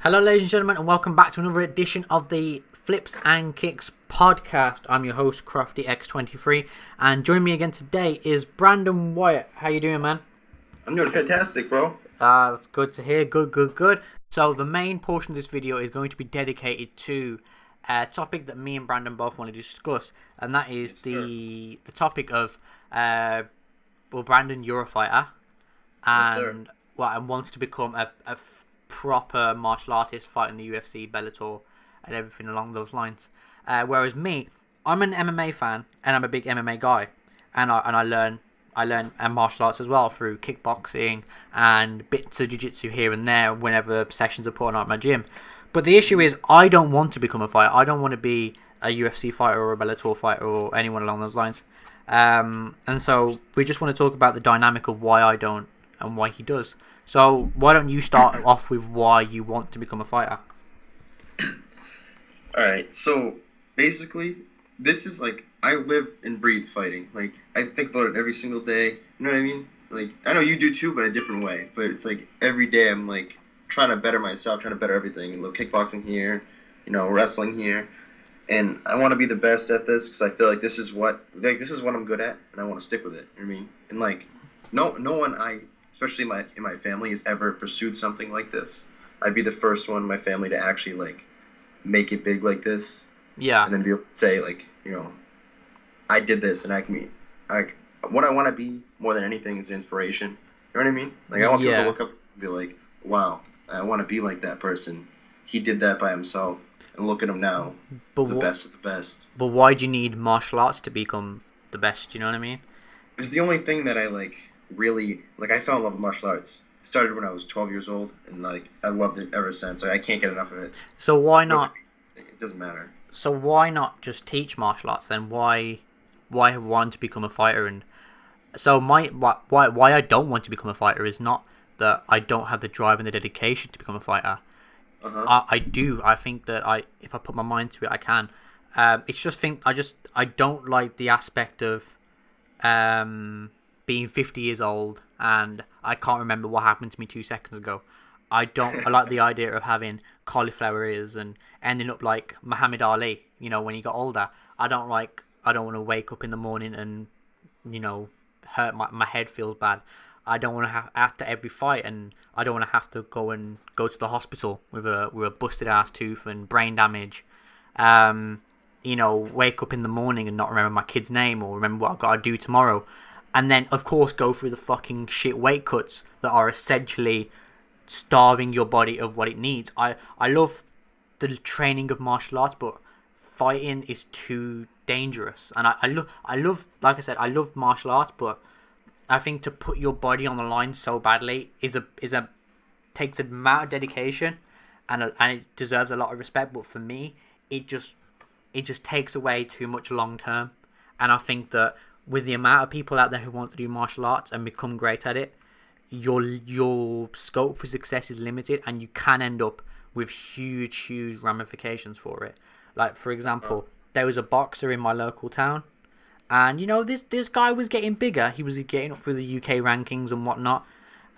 Hello, ladies and gentlemen, and welcome back to another edition of the Flips and Kicks podcast. I'm your host, CroftyX23, and joining me again today is Brandon Wyatt. How you doing, man? I'm doing fantastic, bro. That's good to hear. Good. So the main portion of this video is going to be dedicated to a topic that me and Brandon both want to discuss, and that is the topic of Brandon, you're a fighter, and and wants to become a proper martial artist, fighting the UFC, Bellator, and everything along those lines. Whereas me, I'm an MMA fan, and I'm a big MMA guy, and I learn martial arts as well through kickboxing and bits of jiu-jitsu here and there whenever sessions are put on at my gym. But the issue is, I don't want to become a fighter. I don't want to be a UFC fighter or a Bellator fighter or anyone along those lines. And so we just want to talk about the dynamic of why I don't and why he does. So why don't you start off with why you want to become a fighter? Alright, so basically, this is like, I live and breathe fighting. Like, I think about it every single day. You know what I mean? Like, I know you do too, but a different way. But it's like, every day I'm like, trying to better myself, trying to better everything. A little kickboxing here, wrestling here. And I want to be the best at this because I feel like this is what I'm good at, and I want to stick with it. You know what I mean? And like, no one especially in my family, has ever pursued something like this. I'd be the first one in my family to actually like make it big like this. Yeah. And then be able to say like, I did this, and what I want to be more than anything is inspiration. You know what I mean? Like, I want people to look up and be like, wow, I want to be like that person. He did that by himself, and look at him now. He's the best of the best. But why do you need martial arts to become the best? You know what I mean? It's the only thing that I really I fell in love with martial arts. It started when I was 12 years old, and I loved it ever since. Like, I can't get enough of it. So why not? It doesn't matter. So why not just teach martial arts then? Why want to become a fighter? And so why I don't want to become a fighter is not that I don't have the drive and the dedication to become a fighter. I do. I think that if I put my mind to it, I can. It's just I don't like the aspect of being 50 years old and I can't remember what happened to me 2 seconds ago. I like the idea of having cauliflower ears and ending up like Muhammad Ali, when he got older. I don't want to wake up in the morning and, hurt my head feels bad. I don't want to have after every fight, and I don't want to have to go to the hospital with a busted ass tooth and brain damage. Wake up in the morning and not remember my kid's name or remember what I've got to do tomorrow. And then, of course, go through the fucking shit weight cuts that are essentially starving your body of what it needs. I love the training of martial arts, but fighting is too dangerous. And I love, like I said, I love martial arts, but I think to put your body on the line so badly takes an amount of dedication, and it deserves a lot of respect. But for me, it just takes away too much long term. And I think that with the amount of people out there who want to do martial arts and become great at it, your scope for success is limited, and you can end up with huge ramifications for it. Like, for example, there was a boxer in my local town, and this guy was getting bigger. He was getting up through the UK rankings and whatnot,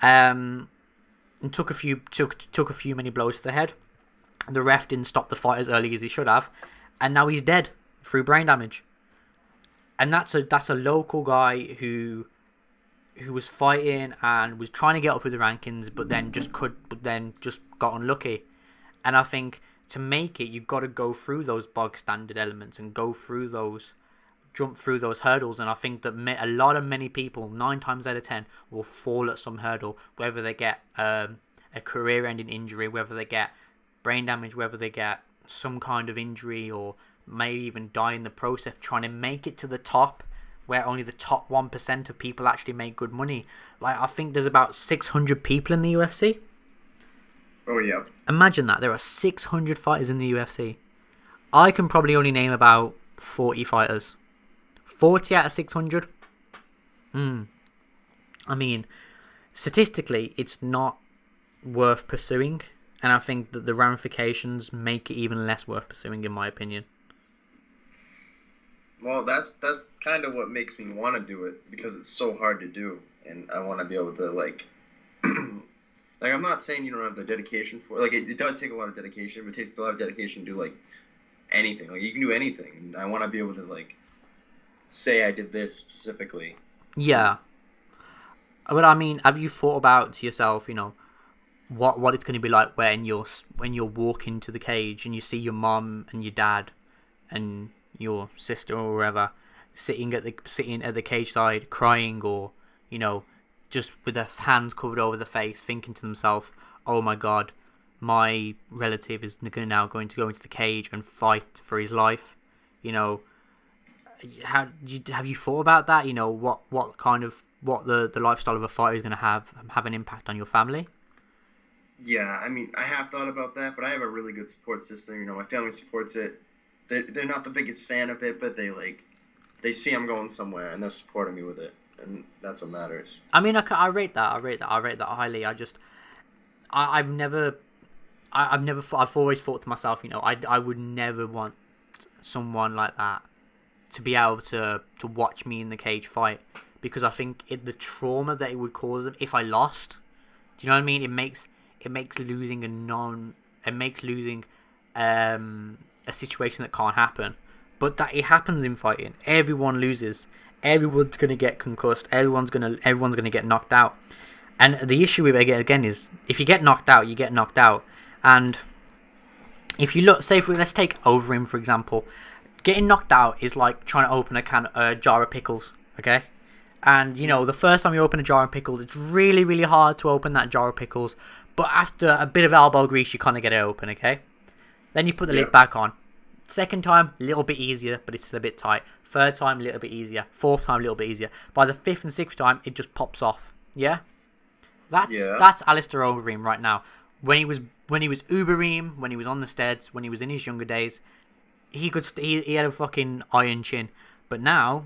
and took a few many blows to the head. The ref didn't stop the fight as early as he should have, and now he's dead through brain damage. And that's a local guy who was fighting and was trying to get up through the rankings, but then just got unlucky. And I think to make it, you've got to go through those bog standard elements and jump through those hurdles. And I think that many people, 9 times out of 10, will fall at some hurdle, whether they get a career-ending injury, whether they get brain damage, whether they get some kind of injury, or maybe even die in the process trying to make it to the top, where only the top 1% of people actually make good money. Like, I think there's about 600 people in the UFC. Oh, yeah. Imagine that. There are 600 fighters in the UFC. I can probably only name about 40 fighters. 40 out of 600? I mean, statistically, it's not worth pursuing. And I think that the ramifications make it even less worth pursuing, in my opinion. Well, that's kind of what makes me want to do it, because it's so hard to do, and I want to be able to Like, I'm not saying you don't have the dedication for like it does take a lot of dedication, but it takes a lot of dedication to do like anything. Like you can do anything. And I want to be able to like say I did this specifically. Yeah, but I mean, have you thought about to yourself, what it's going to be like when you're walking to the cage and you see your mom and your dad and your sister or whoever sitting at the cage side crying, or just with their hands covered over the face, thinking to themselves, "Oh my God, my relative is now going to go into the cage and fight for his life." Have you thought about that? What the lifestyle of a fighter is going to have an impact on your family? Yeah, I mean, I have thought about that, but I have a really good support system. My family supports it. They're not the biggest fan of it, but they see I'm going somewhere and they're supporting me with it, and that's what matters. I mean, I rate that. I rate that highly. I've always thought to myself, I would never want someone like that to be able to watch me in the cage fight, because I think the trauma that it would cause them if I lost. Do you know what I mean? It makes losing a situation that can't happen, but that it happens in fighting. Everyone loses. Everyone's gonna get concussed. Everyone's gonna get knocked out. And the issue with it again is, if you get knocked out, you get knocked out. And if you look, let's take Overeem for example. Getting knocked out is like trying to open a jar of pickles. Okay. And the first time you open a jar of pickles, it's really, really hard to open that jar of pickles. But after a bit of elbow grease, you kind of get it open, okay? Then you put the lid back on. Second time, a little bit easier, but it's still a bit tight. Third time, a little bit easier. Fourth time, a little bit easier. By the fifth and sixth time, it just pops off. Yeah? That's Alistair Overeem right now. When he was Ubereem, when he was on the steads, when he was in his younger days, he had a fucking iron chin. But now,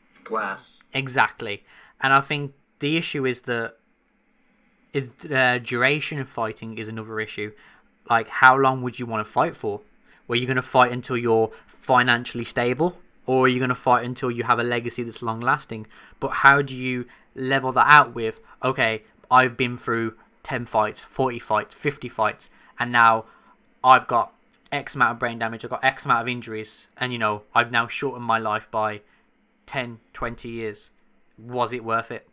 it's glass. Exactly. And I think the issue is that duration of fighting is another issue. Like, how long would you want to fight for? Were you going to fight until you're financially stable, or are you going to fight until you have a legacy that's long lasting? But how do you level that out with, okay, I've been through 10 fights, 40 fights, 50 fights, and now I've got X amount of brain damage, I've got X amount of injuries, and I've now shortened my life by 10, 20 years. Was it worth it?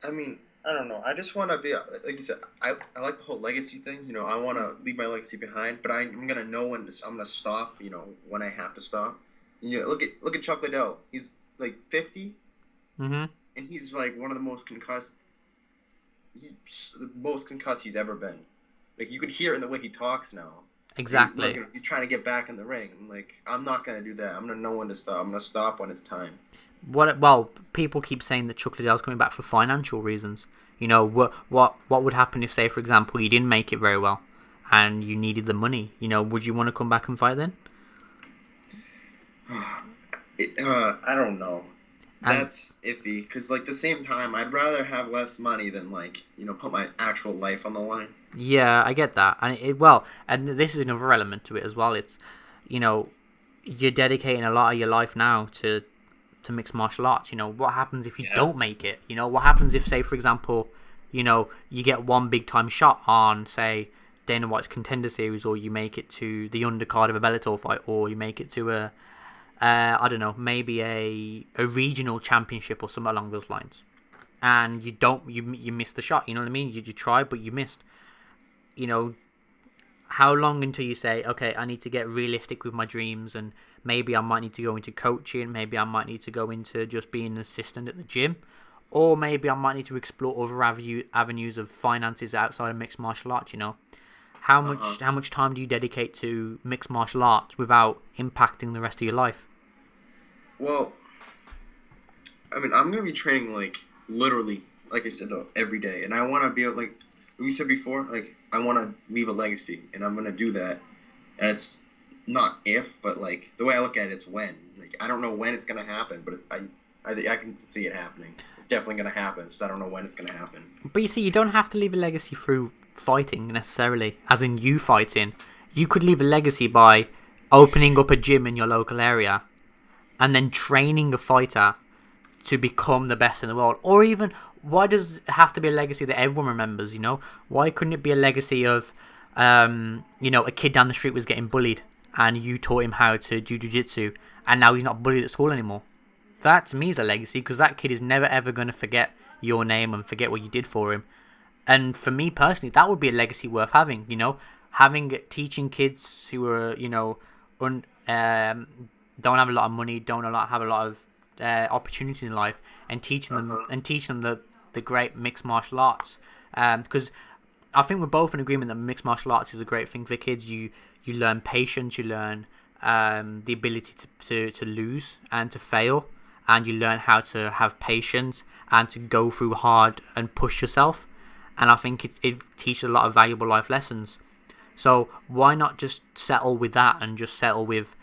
I mean, I don't know. I just want to be, like you said, I like the whole legacy thing. I want to leave my legacy behind, but I'm going to know when I'm going to stop, when I have to stop. Look at Chuck Liddell. He's like 50, and he's like one of the most concussed. He's the most concussed he's ever been. Like, you could hear it in the way he talks now. Exactly. He's trying to get back in the ring. Like, I'm not going to do that. I'm going to know when to stop. I'm going to stop when it's time. Well, people keep saying that Chuck Liddell's coming back for financial reasons. What would happen if, say, for example, you didn't make it very well and you needed the money? Would you want to come back and fight then? I don't know. That's iffy. Because, like, the same time, I'd rather have less money than, like, put my actual life on the line. Yeah, I get that. And and this is another element to it as well. It's, you're dedicating a lot of your life now to mixed martial arts. What happens if you don't make it? What happens if, say, for example, you get one big time shot on, say, Dana White's Contender Series, or you make it to the undercard of a Bellator fight, or you make it to I don't know, maybe a regional championship or something along those lines, and you miss the shot. You know what I mean? You tried, but you missed. How long until you say, okay, I need to get realistic with my dreams, and maybe I might need to go into coaching, maybe I might need to go into just being an assistant at the gym, or maybe I might need to explore other avenues of finances outside of mixed martial arts. How much time do you dedicate to mixed martial arts without impacting the rest of your life? Well, I mean, I'm gonna be training, like, literally, like I said, though, every day, and I want to be able, like we said before, like, I want to leave a legacy, and I'm gonna do that. And it's not if, but, like, the way I look at it, it's when. Like, I don't know when it's gonna happen, but I can see it happening. It's definitely gonna happen. So I don't know when it's gonna happen. But you see, you don't have to leave a legacy through fighting necessarily, as in you fighting. You could leave a legacy by opening up a gym in your local area, and then training a fighter to become the best in the world, or even why does it have to be a legacy that everyone remembers? You know, why couldn't it be a legacy of, you know, a kid down the street was getting bullied and you taught him how to do jiu-jitsu and now he's not bullied at school anymore? That to me is a legacy, because that kid is never ever going to forget your name and forget what you did for him. And for me personally, that would be a legacy worth having. You know, teaching kids who are, you know, don't have a lot of money, don't have a lot of opportunities in life, and teaching them the great mixed martial arts. Because I think we're both in agreement that mixed martial arts is a great thing for kids. You learn patience, you learn the ability to lose and to fail, and you learn how to have patience and to go through hard and push yourself. And I think it teaches a lot of valuable life lessons. So why not just settle with that, and just settle with,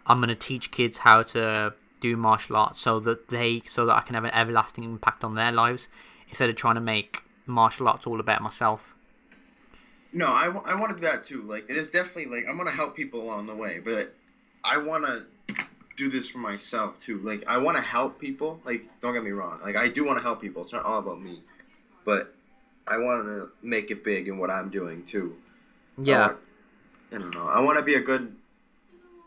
I'm going to teach kids how to do martial arts so that I can have an everlasting impact on their lives, instead of trying to make martial arts all about myself. No, I want to do that too. Like, it is definitely, like, I'm going to help people along the way, but I want to do this for myself too. Like, I want to help people. Like, don't get me wrong. Like, I do want to help people. It's not all about me. But I want to make it big in what I'm doing too. Yeah. I don't know. I want to be a good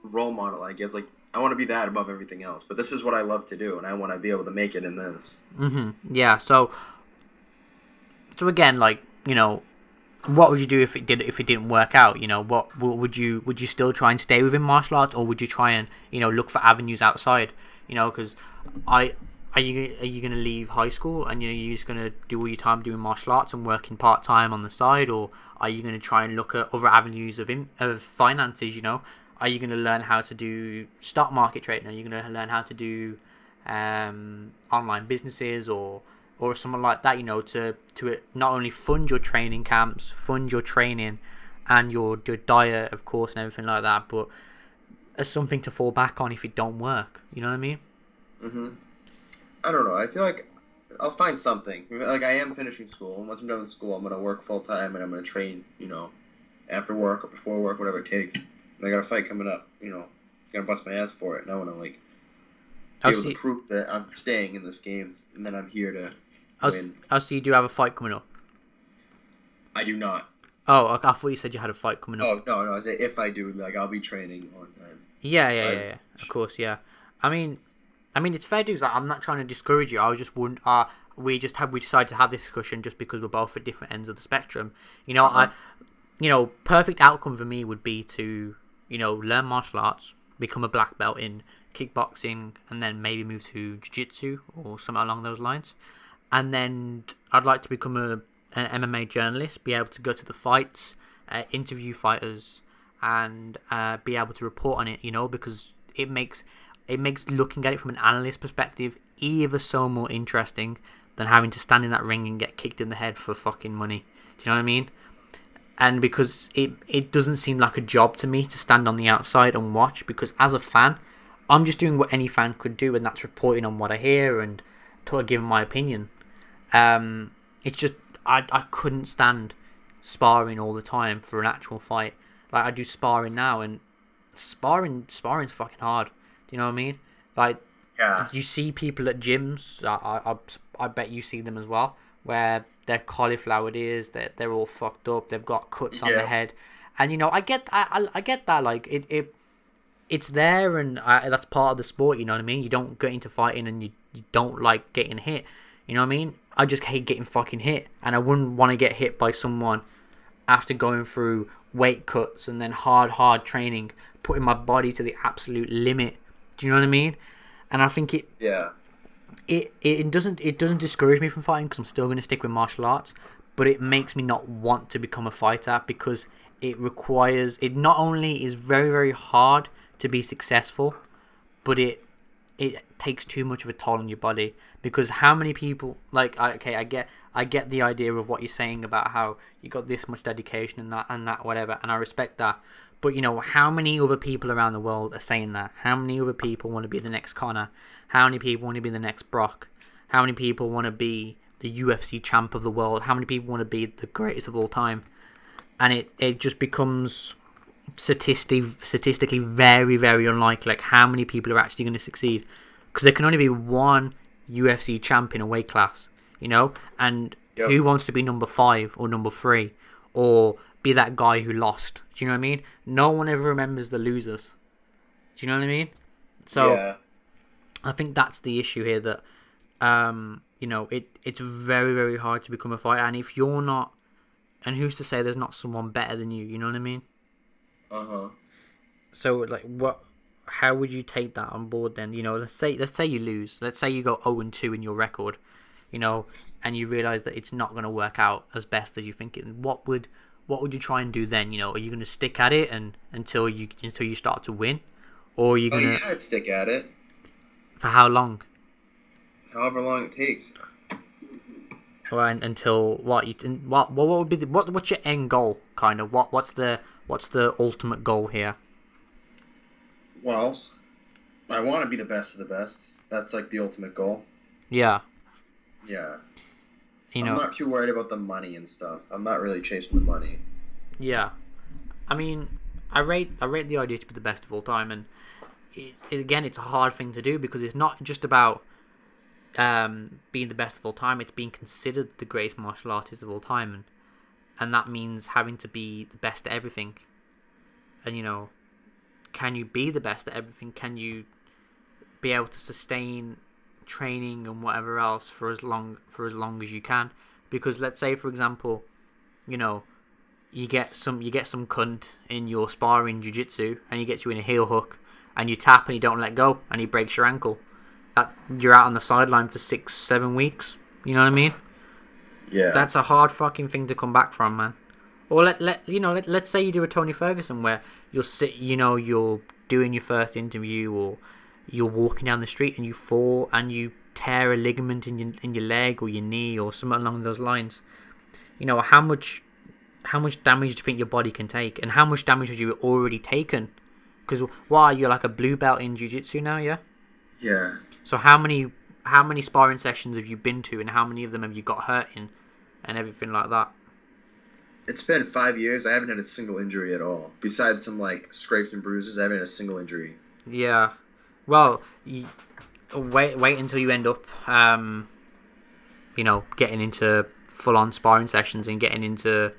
role model, I guess. Like, I want to be that above everything else. But this is what I love to do, and I want to be able to make it in this. Yeah. So again, like, you know, what would you do if it didn't work out? You know, what would you still try and stay within martial arts, or would you try and, you know, look for avenues outside? You know, because are you gonna leave high school and, you know, you're just gonna do all your time doing martial arts and working part time on the side, or are you gonna try and look at other avenues of finances? You know, are you gonna learn how to do stock market trading? Are you gonna learn how to do online businesses or something like that? You know, to not only fund your training camps, fund your training, and your diet, of course, and everything like that, but as something to fall back on if it don't work. You know what I mean? I don't know. I feel like I'll find something. Like, I am finishing school, and once I'm done with school, I'm gonna work full time, and I'm gonna train. You know, after work or before work, whatever it takes. And I got a fight coming up. You know, gonna bust my ass for it, and I wanna, like, be able to prove that I'm staying in this game, and then I'm here to win. So you do have a fight coming up? I do not. Oh, I thought you said you had a fight coming up. Oh, no. I said if I do, like, I'll be training on time. Yeah. Of course, yeah. I mean, it's fair dues. Like, I'm not trying to discourage you. I was just wondering. We decided to have this discussion just because we're both at different ends of the spectrum. You know, perfect outcome for me would be to, you know, learn martial arts, become a black belt in kickboxing, and then maybe move to jiu-jitsu or something along those lines. And then I'd like to become an MMA journalist, be able to go to the fights, interview fighters, and be able to report on it. You know, because it makes looking at it from an analyst perspective ever so more interesting than having to stand in that ring and get kicked in the head for fucking money. Do you know what I mean? And because it doesn't seem like a job to me to stand on the outside and watch, because as a fan, I'm just doing what any fan could do, and that's reporting on what I hear and giving my opinion. It's just I couldn't stand sparring all the time for an actual fight. Like, I do sparring now, and sparring's fucking hard. Do you know what I mean? Like, yeah. You see people at gyms. I bet you see them as well, where they're cauliflowered ears. They're all fucked up. They've got cuts on the head, and, you know, I get that. Like, it's there, and that's part of the sport. You know what I mean? You don't get into fighting, and you don't like getting hit. You know what I mean? I just hate getting fucking hit, and I wouldn't want to get hit by someone after going through weight cuts and then hard training, putting my body to the absolute limit. Do you know what I mean? And I think it doesn't discourage me from fighting, because I'm still going to stick with martial arts, but it makes me not want to become a fighter, because it not only is very, very hard to be successful, but it takes too much of a toll on your body. Because how many people, like, I get the idea of what you're saying about how you got this much dedication and that whatever, and I respect that. But, you know, how many other people around the world are saying that? How many other people want to be the next Conor? How many people want to be the next Brock? How many people want to be the UFC champ of the world? How many people want to be the greatest of all time? And it just becomes statistically very, very unlikely, like, how many people are actually going to succeed. Because there can only be one UFC champ in a weight class. you know. And Yep. who wants to be number 5 or number 3 or be that guy who lost? Do you know what I mean? No one ever remembers the losers. Do you know what I mean? So Yeah. I think that's the issue here, that you know, it's very, very hard to become a fighter, and if you're not, and who's to say there's not someone better than you? You know what I mean? Uh-huh. So like, how would you take that on board then? You know, let's say you lose. Let's say you go 0-2 in your record, you know, and you realize that it's not going to work out as best as you think it. What would you try and do then? You know, are you going to stick at it and until you start to win, or are you Oh going to yeah, I'd stick at it. for how long? However long it takes. Or until what would be what's your end goal, kind of? What's the ultimate goal here? Well, I want to be the best of the best. That's like the ultimate goal. Yeah. Yeah. You know. I'm not too worried about the money and stuff. I'm not really chasing the money. Yeah. I mean, I rate the idea to be the best of all time, and again, it's a hard thing to do because it's not just about being the best of all time. It's being considered the greatest martial artist of all time, and that means having to be the best at everything. And you know, can you be the best at everything? Can you be able to sustain training and whatever else for as long as you can? Because let's say, for example, you know, you get some cunt in your sparring jiu-jitsu and he gets you in a heel hook and you tap and you don't let go and he breaks your ankle. That you're out on the sideline for 6-7 weeks. You know what I mean? Yeah. That's a hard fucking thing to come back from, man. Or let's say you do a Tony Ferguson where you're doing your first interview, or you're walking down the street and you fall and you tear a ligament in your leg or your knee or something along those lines. You know, how much damage do you think your body can take, and how much damage have you already taken? Because you're like a blue belt in jiu-jitsu now, yeah? Yeah. So how many sparring sessions have you been to, and how many of them have you got hurt in, and everything like that? It's been 5 years. I haven't had a single injury at all. Besides some like scrapes and bruises, I haven't had a single injury. Yeah. Well, wait until you end up, you know, getting into full-on sparring sessions and getting into,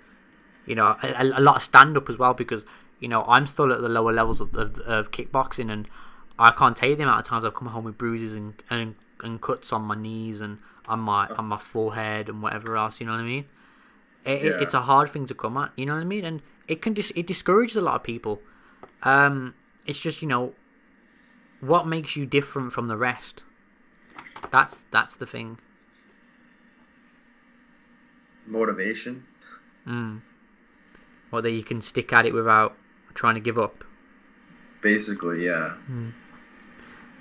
you know, a lot of stand-up as well, because, you know, I'm still at the lower levels of kickboxing, and I can't tell you the amount of times I've come home with bruises and cuts on my knees and on my forehead and whatever else. You know what I mean? It's a hard thing to come at. You know what I mean? And it discourages a lot of people. It's just, you know, what makes you different from the rest? That's the thing. Motivation. Or that you can stick at it without trying to give up. Basically, yeah.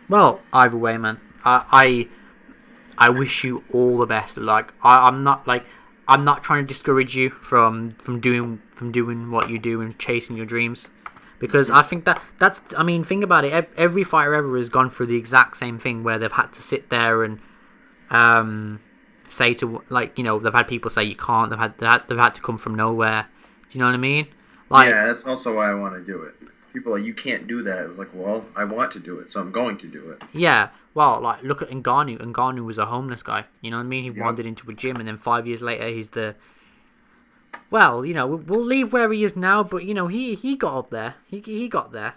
Well, either way, man. I wish you all the best. Like, I'm not trying to discourage you from doing what you do and chasing your dreams, because I think that's. I mean, think about it. Every fighter ever has gone through the exact same thing where they've had to sit there and say to, like, you know, they've had people say you can't. They've had to come from nowhere. Do you know what I mean? Like, yeah, that's also why I want to do it. People are like, you can't do that. It was like, well, I want to do it, so I'm going to do it. Yeah, well, like, look at Ngannou. Ngannou was a homeless guy. You know what I mean? He wandered into a gym, and then 5 years later, he's the... Well, you know, we'll leave where he is now, but, you know, he got up there. He got there.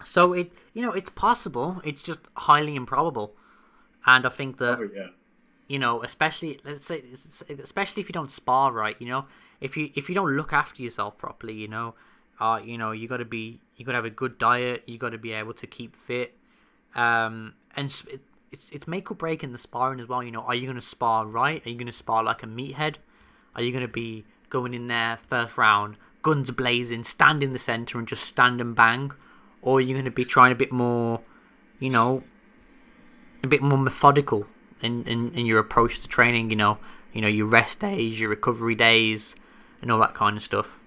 So, it's possible. It's just highly improbable. And I think that... You know, especially if you don't spar right, you know, if you don't look after yourself properly, you know, you gotta have a good diet, you gotta be able to keep fit, and it's make or break in the sparring as well. You know, are you gonna spar right? Are you gonna spar like a meathead? Are you gonna be going in there first round, guns blazing, stand in the center and just stand and bang, or are you gonna be trying a bit more, you know, a bit more methodical in your approach to training, you know, your rest days, your recovery days, and all that kind of stuff.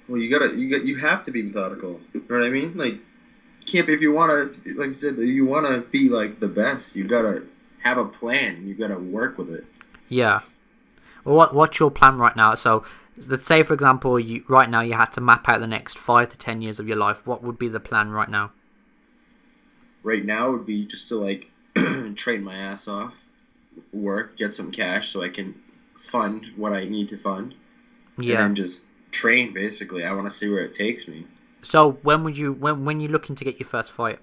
Well, you have to be methodical. You know what I mean? Like, you can't be, if you want to, like I said, you want to be like the best. You gotta have a plan. You gotta work with it. Yeah. Well, what's your plan right now? So, let's say, for example, right now you had to map out the next 5 to 10 years of your life. What would be the plan right now? Right now would be just to, like, train my ass off, work, get some cash so I can fund what I need to fund, and Yeah. then just train. Basically, I want to see where it takes me. So when you're looking to get your first fight?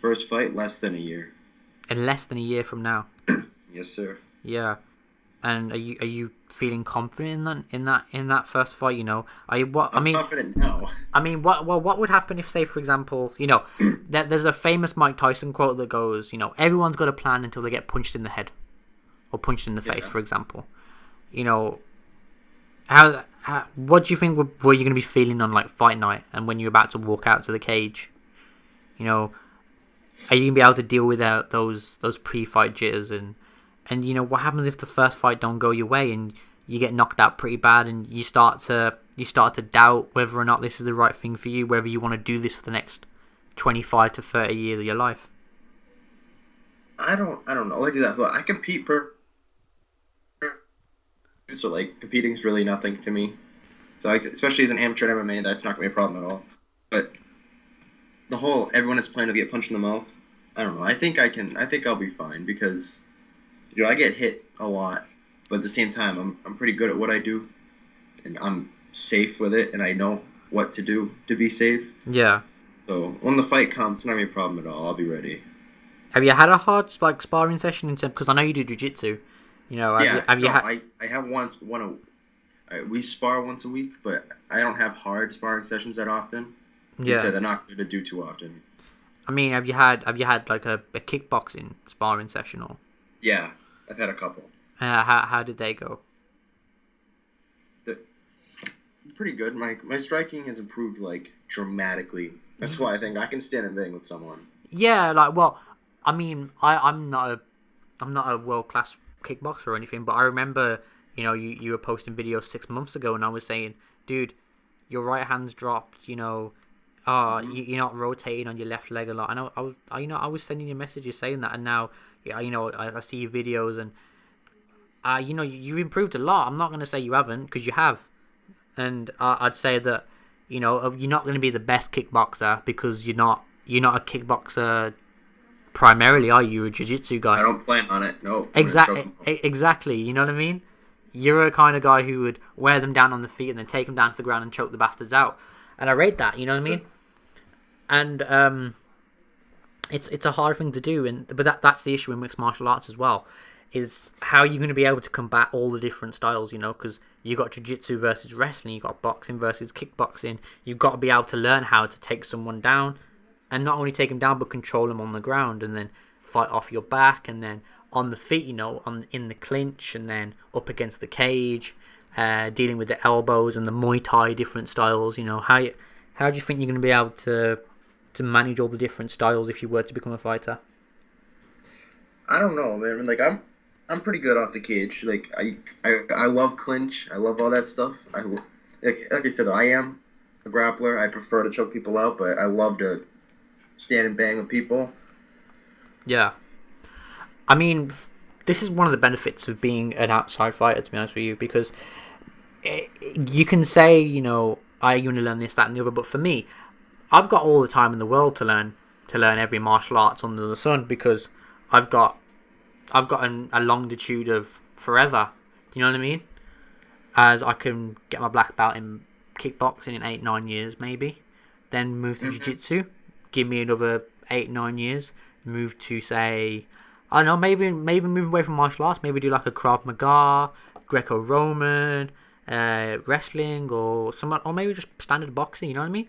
First fight, less than a year. In less than a year from now. Yes, sir. Yeah. And are you feeling confident in that first fight? You know, are you what? I'm confident now. I mean, what would happen if, say, for example, you know, there's a famous Mike Tyson quote that goes, you know, everyone's got a plan until they get punched in the head or punched in the face, for example. You know, how what do you think were you going to be feeling on like fight night and when you're about to walk out to the cage? You know, are you going to be able to deal with those pre-fight jitters and you know what happens if the first fight don't go your way and you get knocked out pretty bad and you start to doubt whether or not this is the right thing for you, whether you want to do this for the next 25 to 30 years of your life? I don't know. Like that, but I compete so like competing's really nothing to me. So like, especially as an amateur in MMA, that's not gonna be a problem at all. But the whole everyone is planning to get punched in the mouth. I don't know. I think I'll be fine because I get hit a lot, but at the same time, I'm pretty good at what I do, and I'm safe with it, and I know what to do to be safe. Yeah. So when the fight comes, it's not gonna be a problem at all. I'll be ready. Have you had a hard like sparring session in terms? Because I know you do jiu-jitsu. You know, have you had? I have we spar once a week, but I don't have hard sparring sessions that often. Yeah. So they're not good to do too often. I mean, have you had like a kickboxing sparring session or? Yeah, I've had a couple. How did they go? Pretty good. My striking has improved like dramatically. That's why I think I can stand and bang with someone. Yeah, like well, I mean, I'm not a world class kickboxer or anything, but I remember, you know, you were posting videos 6 months ago, and I was saying, dude, your right hand's dropped. You know, you're not rotating on your left leg a lot. I was sending you messages saying that, and now, you know, I see your videos, and you know, you've improved a lot. I'm not gonna say you haven't, because you have, and I'd say that, you know, you're not gonna be the best kickboxer because you're not a kickboxer primarily, are you? You're a jiu-jitsu guy. I don't plan on it. No. Exactly. You know what I mean? You're a kind of guy who would wear them down on the feet and then take them down to the ground and choke the bastards out. And I rate that. You know what I mean? And it's a hard thing to do. But that's the issue in mixed martial arts as well. Is how you're going to be able to combat all the different styles. You know, because you got jiu-jitsu versus wrestling. You got boxing versus kickboxing. You've got to be able to learn how to take someone down. And not only take them down, but control them on the ground, and then fight off your back, and then on the feet, you know, in the clinch, and then up against the cage, dealing with the elbows and the Muay Thai different styles. You know, how do you think you're going to be able to manage all the different styles if you were to become a fighter? I don't know, man. Like I'm pretty good off the cage. Like I love clinch. I love all that stuff. Like I said, I am a grappler. I prefer to choke people out, but I love to stand and bang with people. Yeah. I mean, this is one of the benefits of being an outside fighter, to be honest with you, because you can say, you know, you want to learn this, that, and the other, but for me, I've got all the time in the world to learn every martial arts under the sun, because I've got a longitude of forever. You know what I mean? As I can get my black belt in kickboxing in 8-9 years, maybe, then move to jiu-jitsu. Give me another 8-9 years. Move to, say, I don't know, maybe move away from martial arts. Maybe do like a Krav Maga, Greco-Roman, wrestling, or maybe just standard boxing. You know what I mean?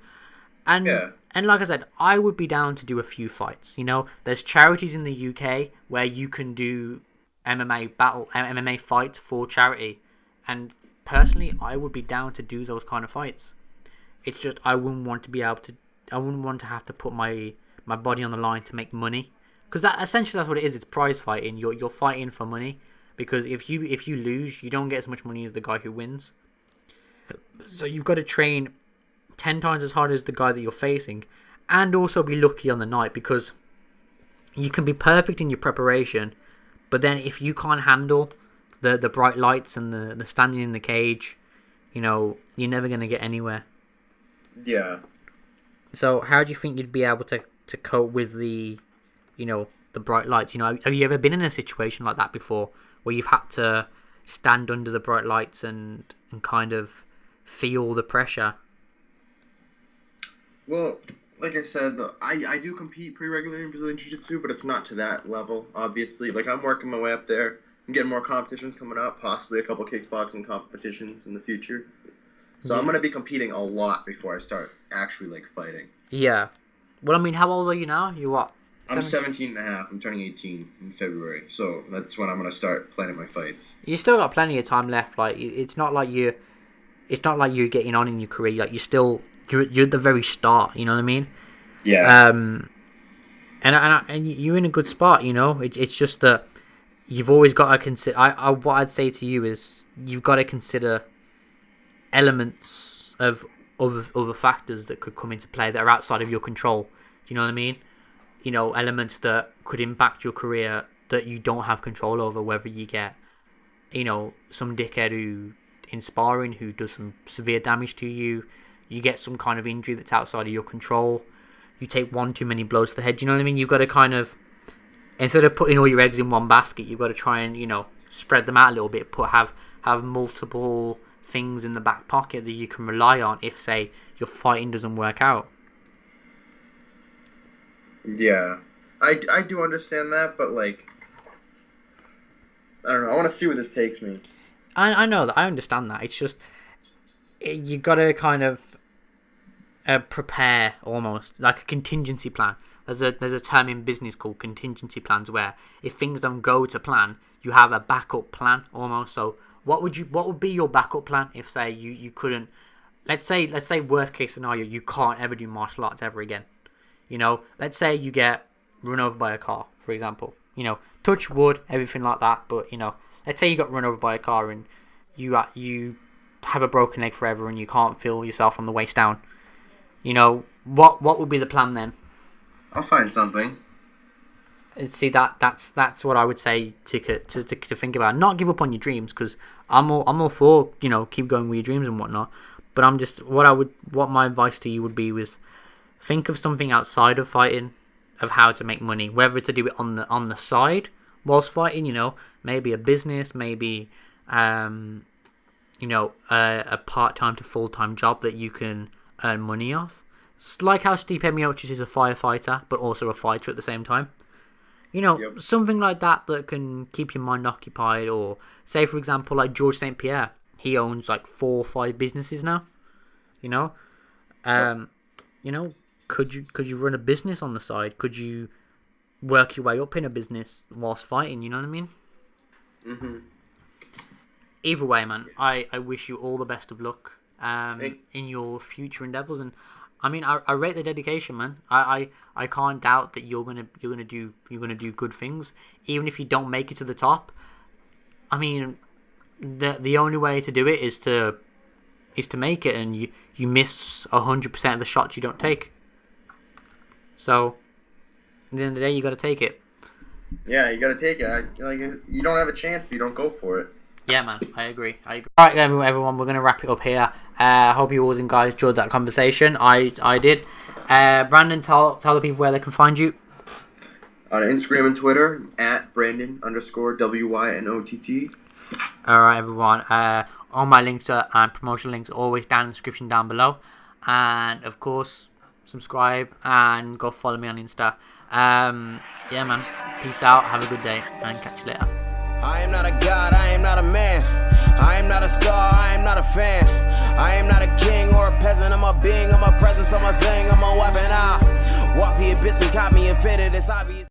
And like I said, I would be down to do a few fights. You know, there's charities in the UK where you can do MMA fights for charity, and personally, I would be down to do those kind of fights. It's just I wouldn't want to have to put my body on the line to make money, because that's what it is. It's prize fighting. You're fighting for money, because if you lose, you don't get as much money as the guy who wins. So you've got to train 10 times as hard as the guy that you're facing, and also be lucky on the night, because you can be perfect in your preparation, but then if you can't handle the bright lights and the standing in the cage, you know, you're never going to get anywhere. Yeah. So how do you think you'd be able to cope with the, you know, the bright lights. You know, have you ever been in a situation like that before, where you've had to stand under the bright lights and kind of feel the pressure? Well, like I said, I do compete pretty regularly in Brazilian Jiu-Jitsu, but it's not to that level, obviously. Like, I'm working my way up there. I'm getting more competitions coming up, possibly a couple kickboxing competitions in the future. So I'm going to be competing a lot before I start actually, like, fighting. Yeah. Well, I mean, how old are you now? You what? I'm 17 and a half. I'm turning 18 in February. So that's when I'm going to start planning my fights. You still got plenty of time left. Like, it's not like you're getting on in your career. Like, you're at the very start, you know what I mean? Yeah. And you're in a good spot, you know? It's just that you've always got to consider... what I'd say to you is you've got to consider elements of other factors that could come into play that are outside of your control. Do you know what I mean? You know, elements that could impact your career that you don't have control over, whether you get, you know, some dickhead who in sparring who does some severe damage to you, you get some kind of injury that's outside of your control, you take one too many blows to the head. Do you know what I mean? You've got to kind of, instead of putting all your eggs in one basket, you've got to try and, you know, spread them out a little bit, have multiple things in the back pocket that you can rely on if, say, your fighting doesn't work out. Yeah. I do understand that, but, like, I don't know. I want to see where this takes me. I know that. I understand that. It's just, you got to kind of prepare almost, like a contingency plan. There's a term in business called contingency plans, where if things don't go to plan, you have a backup plan almost. So what would be your backup plan if, say, you couldn't, let's say worst case scenario, you can't ever do martial arts ever again. You know, let's say you get run over by a car, for example. You know, touch wood, everything like that. But, you know, let's say you got run over by a car and you have a broken leg forever and you can't feel yourself from the waist down. You know, what would be the plan then? I'll find something. See, that's what I would say to think about. Not give up on your dreams, because I'm all for, you know, keep going with your dreams and whatnot. But I'm just what my advice to you would be was think of something outside of fighting, of how to make money, whether to do it on the side whilst fighting. You know, maybe a business, maybe you know, a part-time to full-time job that you can earn money off. It's like how Stipe Miocic is a firefighter, but also a fighter at the same time. You know, Yep. Something like that can keep your mind occupied. Or say, for example, like George St. Pierre, he owns like 4 or 5 businesses now. You know, you know, could you run a business on the side? Could you work your way up in a business whilst fighting? You know what I mean? Mm-hmm. Either way, man, I wish you all the best of luck in your future endeavors. And I mean, I rate the dedication, man. I can't doubt that you're gonna do good things, even if you don't make it to the top. I mean, the only way to do it is to make it, and you miss 100% of the shots you don't take. So at the end of the day, you got to take it. Yeah, you got to take it. You don't have a chance if you don't go for it. Yeah, man, I agree. Alright, everyone, we're going to wrap it up here. I hope you all guys enjoyed that conversation. I did. Brandon, tell the people where they can find you. On Instagram and Twitter, at Brandon_WYNOTT. Alright, everyone. All my links and promotional links are always down in the description down below. And, of course, subscribe and go follow me on Insta. Yeah, man. Peace out. Have a good day. And catch you later. I am not a god, I am not a man. I am not a star, I am not a fan. I am not a king or a peasant. I'm a being, I'm a presence, I'm a thing, I'm a weapon. I walk the abyss and caught me and fitted, it's obvious.